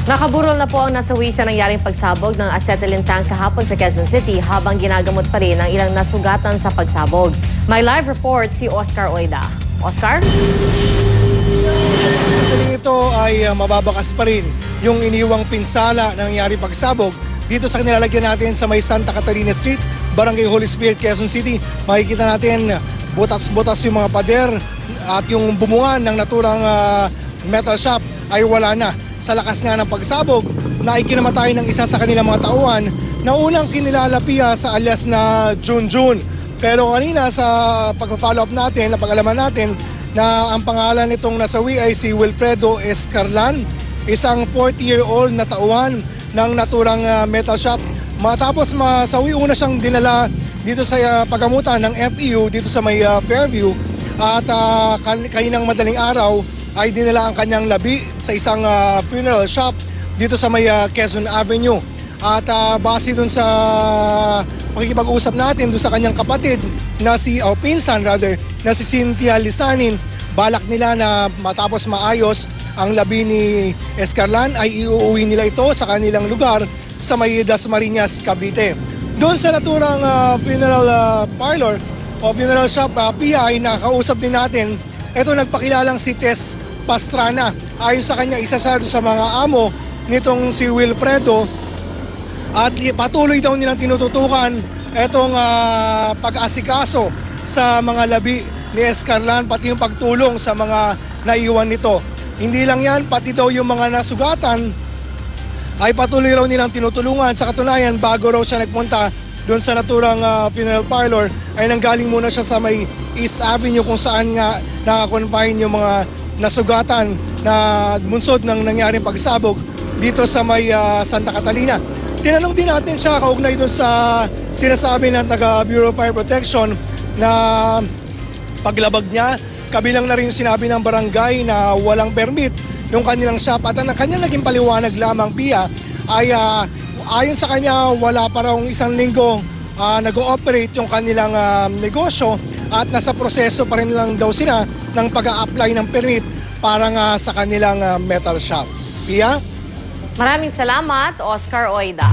Nakaburol na po ang nasawi sa nangyaring pagsabog ng acetylene tank kahapon sa Quezon City habang ginagamot pa rin ang ilang nasugatan sa pagsabog. May live report si Oscar Oida. Oscar? Sa tuling ito ay mababakas pa rin yung iniwang pinsala na nangyaring pagsabog dito sa kanilalagyan natin sa may Santa Catalina Street, Barangay Holy Spirit, Quezon City. Makikita natin butas-butas yung mga pader at yung bumungan ng naturang metal shop ay wala na. Sa lakas nga ng pagsabog na ikinamatay ng isa sa kanilang mga tauhan na unang kinilalapiya sa alias na Junjun. Pero kanina sa pag-follow up natin, napag-alaman natin na ang pangalan nitong nasawi ay si Wilfredo Escarlan, isang 40-year-old na tauhan ng naturang metal shop. Matapos masawi, una siyang dinala dito sa pagamutan ng FEU dito sa may Fairview at kaninang madaling araw ay dinala ang kanyang labi sa isang funeral shop dito sa may Quezon Avenue. At base dun sa pakikipag-usap natin dun sa kanyang kapatid na pinsan na si Cynthia Lisanin, balak nila na matapos maayos ang labi ni Escarlan ay iuuwi nila ito sa kanilang lugar sa may Dasmariñas, Cavite. Doon sa naturang funeral parlor o funeral shop, PI, nakausap din natin. Ito nagpakilalang si Tess Pastrana. Ayon sa kanya, isa sa mga amo nitong si Wilfredo at patuloy daw nilang tinututukan itong pag-asikaso sa mga labi ni Escarlan, pati yung pagtulong sa mga naiwan nito. Hindi lang yan, pati daw yung mga nasugatan ay patuloy raw nilang tinutulungan. Sa katunayan, bago raw siya nagpunta doon sa naturang funeral parlor, ay nanggaling muna siya sa may East Avenue kung saan nga nakakonfine yung mga nasugatan na bunsod ng nangyaring pagsabog dito sa may Santa Catalina. Tinanong din natin siya kaugnay doon sa sinasabi ng taga Bureau of Fire Protection na paglabag niya, kabilang na rin sinabi ng barangay na walang permit yung kanilang shop. At ang kanya naging paliwanag lamang, Pia, ay ayon sa kanya wala pa raw isang linggo nag-ooperate yung kanilang negosyo at nasa proseso pa rin lang daw sila ng pag-a-apply ng permit para nga sa kanilang metal shop. Pia? Maraming salamat, Oscar Oida.